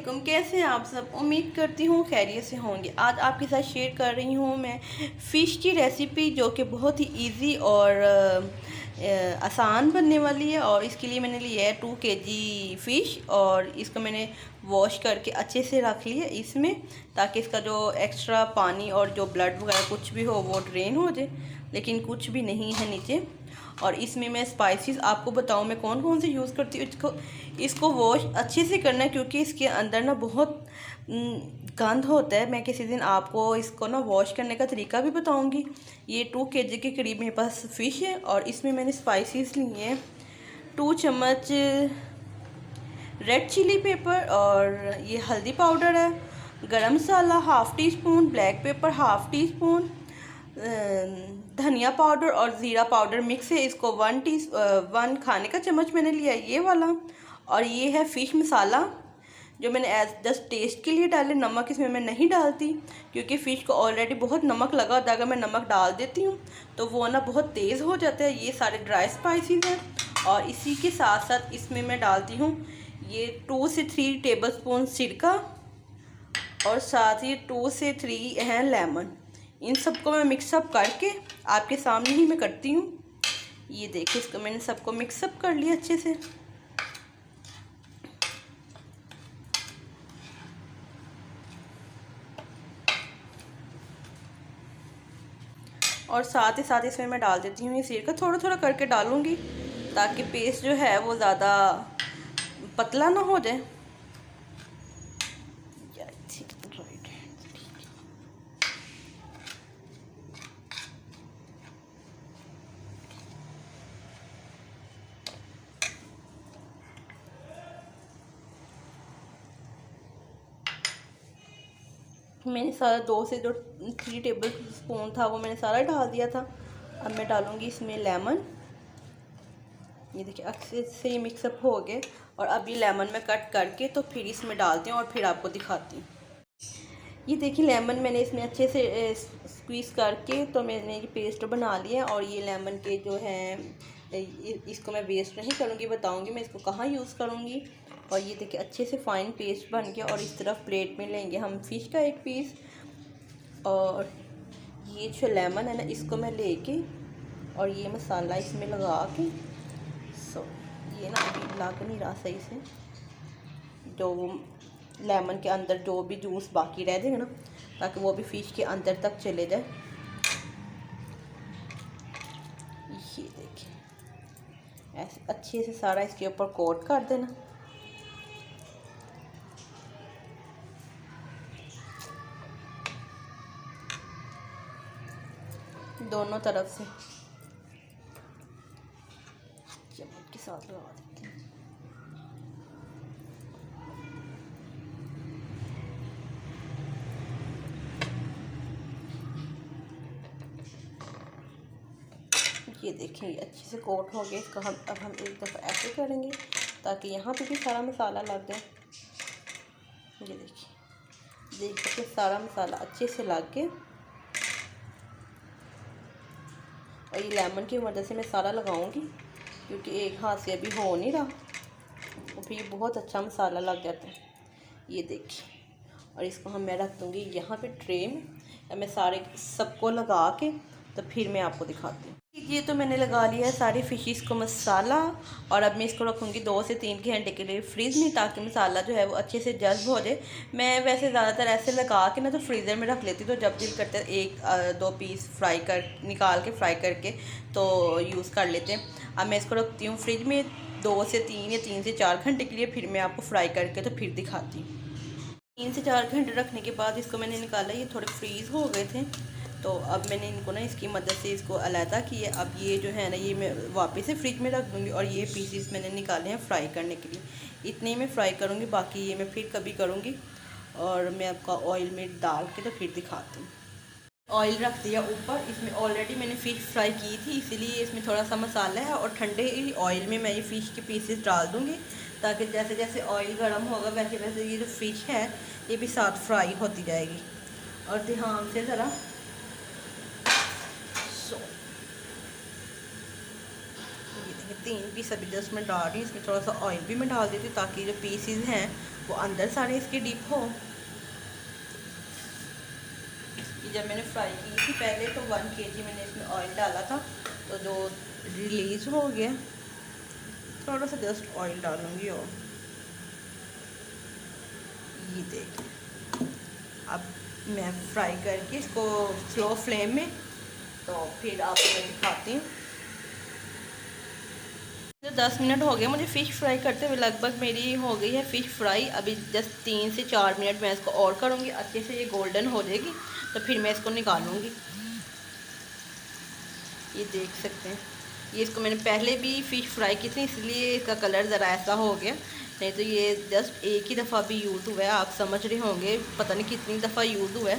अस्सलामुअलैकुम, कैसे हैं आप सब। उम्मीद करती हूँ खैरियत से होंगे। आज आपके साथ शेयर कर रही हूँ मैं फ़िश की रेसिपी, जो कि बहुत ही इजी और आसान बनने वाली है। और इसके लिए मैंने लिया है 2 केजी फ़िश, और इसको मैंने वॉश करके अच्छे से रख लिया इसमें, ताकि इसका जो एक्स्ट्रा पानी और जो ब्लड वगैरह कुछ भी हो वो ड्रेन हो जाए। लेकिन कुछ भी नहीं है नीचे। और इसमें मैं स्पाइसेस आपको बताऊं मैं कौन कौन से यूज़ करती हूँ। इसको वॉश अच्छे से करना है, क्योंकि इसके अंदर ना बहुत गंद होता है। मैं किसी दिन आपको इसको ना वॉश करने का तरीका भी बताऊंगी। ये 2 केजी के करीब मेरे पास फ़िश है, और इसमें मैंने स्पाइसेस लिए हैं 2 चम्मच रेड चिली पेपर, और ये हल्दी पाउडर है, garam masala half teaspoon, black pepper half teaspoon, धनिया पाउडर और ज़ीरा पाउडर मिक्स है। इसको 1 खाने का चम्मच मैंने लिया ये वाला। और ये है फ़िश मसाला, जो मैंने एज जस्ट टेस्ट के लिए डाले। नमक इसमें मैं नहीं डालती, क्योंकि फ़िश को ऑलरेडी बहुत नमक लगा होता है। अगर मैं नमक डाल देती हूँ तो वो ना बहुत तेज़ हो जाता है। ये सारे ड्राई स्पाइसेस हैं। और इसी के साथ साथ इसमें मैं डालती हूँ ये 2 से 3 टेबलस्पून सिरका, और साथ ही 2 से 3 हैं लेमन। इन सबको मैं मिक्सअप करके आपके सामने ही मैं करती हूँ। ये देखिए, इसको मैंने सबको मिक्सअप कर लिया अच्छे से। और साथ ही साथ इसमें मैं डाल देती हूँ ये सिरका, थोड़ा थोड़ा करके डालूँगी, ताकि पेस्ट जो है वो ज़्यादा पतला ना हो जाए। मैंने सारा 2 से जो 3 टेबल स्पून था वो मैंने सारा डाल दिया था। अब मैं डालूँगी इसमें लेमन। ये देखिए अच्छे से ये मिक्सअप हो गए। और अब ये लेमन मैं कट करके तो फिर इसमें डालती हूँ, और फिर आपको दिखाती हूँ। ये देखिए लेमन मैंने इसमें अच्छे से स्क्वीज़ करके तो मैंने ये पेस्ट बना लिया। और ये लेमन के जो हैं इसको मैं वेस्ट नहीं करूँगी, बताऊँगी मैं इसको कहाँ यूज़ करूँगी। और ये देखिए अच्छे से फ़ाइन पेस्ट बन गया। और इस तरफ प्लेट में लेंगे हम फ़िश का एक पीस, और ये जो लेमन है ना इसको मैं लेके और ये मसाला इसमें लगा के, ये ना अभी लग नहीं रहा सही से, जो लेमन के अंदर जो भी जूस बाकी रह जाएगा ना, ताकि वो भी फ़िश के अंदर तक चले जाए। ये देखिए ऐसे अच्छे से सारा इसके ऊपर कोट कर देना। दोनों तरफ से चम्मच के साथ लगा देते हैं। ये देखिए अच्छे से कोट हो गया इसका। अब हम एक दफ़ा ऐसे करेंगे ताकि यहाँ पे भी सारा मसाला लग जाए। ये देखिए सारा मसाला अच्छे से लग गया। और ये लेमन की मदद से मैं सारा लगाऊंगी, क्योंकि एक हाथ से अभी हो नहीं रहा, और फिर ये बहुत अच्छा मसाला लग जाता है। ये देखिए, और इसको मैं रख दूँगी यहाँ पे ट्रे में। मैं सारे सबको लगा के तो फिर मैं आपको दिखाती हूँ। ये तो मैंने लगा लिया है सारी फ़िशेस को मसाला। और अब मैं इसको रखूँगी 2 से 3 घंटे के लिए फ्रीज़ में, ताकि मसाला जो है वो अच्छे से जज्ब हो जाए। मैं वैसे ज़्यादातर ऐसे लगा के ना तो फ्रीज़र में रख लेती, तो जब दिल करता है 1-2 पीस निकाल के फ्राई करके तो यूज़ कर लेते हैं। अब मैं इसको रखती हूँ फ्रिज में 2 से 3 या 3 से 4 घंटे के लिए, फिर मैं आपको फ्राई करके तो फिर दिखाती हूँ। 3 से 4 घंटे रखने के बाद इसको मैंने निकाला, ये थोड़े फ्रीज़ हो गए थे। तो अब मैंने इनको ना इसकी मदद से इसको अलहदा किया। अब ये जो है ना ये मैं वापस से फ्रिज में रख दूँगी। और ये पीसेस मैंने निकाले हैं फ्राई करने के लिए। इतने में फ्राई करूँगी, बाकी ये मैं फिर कभी करूँगी। और मैं आपका ऑयल में डाल के तो फिर दिखाती हूँ। ऑयल रख दिया ऊपर, इसमें ऑलरेडी मैंने फ़िश फ्राई की थी, इसीलिए इसमें थोड़ा सा मसाला है। और ठंडे ऑयल में मैं ये फ़िश के पीसेस डाल दूँगी, ताकि जैसे जैसे ऑयल गर्म होगा वैसे वैसे ये जो फ़िश है ये भी साथ फ्राई होती जाएगी। और ध्यान से ज़रा ये 3 पीस अभी जस्ट मैं डाल रही हूँ। इसमें थोड़ा सा ऑयल भी मैं डाल देती हूँ ताकि जो पीसीज हैं वो अंदर सारे इसके डीप हो। ये जब मैंने फ्राई की थी पहले तो 1 kg मैंने इसमें ऑयल डाला था, तो जो रिलीज़ हो गया, थोड़ा सा जस्ट ऑयल डालूँगी और ये देखिए अब मैं फ्राई करके इसको स्लो फ्लेम में, तो फिर आपको मैं दिखाती हूँ। 10 मिनट हो गए मुझे फ़िश फ्राई करते हुए, लगभग मेरी हो गई है फ़िश फ्राई। अभी जस्ट 3 से 4 मिनट मैं इसको और करूँगी, अच्छे से ये गोल्डन हो जाएगी तो फिर मैं इसको निकालूँगी। ये देख सकते हैं, ये इसको मैंने पहले भी फ़िश फ्राई की थी इसलिए इसका कलर ज़रा ऐसा हो गया, नहीं तो ये जस्ट एक ही दफ़ा भी यूज़ हुआ है। आप समझ रहे होंगे पता नहीं कितनी दफ़ा यूज़ हुआ है,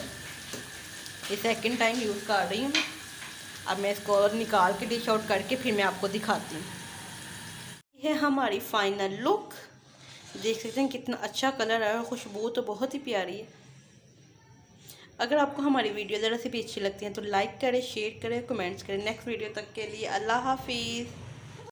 ये सेकंड टाइम यूज़ कर रही हूँ मैं। अब मैं इसको निकाल के डिश आउट करके फिर मैं आपको दिखाती हूँ। ये है हमारी फाइनल लुक, देख सकते हैं कितना अच्छा कलर है और खुशबू तो बहुत ही प्यारी है। अगर आपको हमारी वीडियो ज़रा सी भी अच्छी लगती है तो लाइक करें, शेयर करें, कमेंट्स करें। नेक्स्ट वीडियो तक के लिए अल्लाह हाफिज़।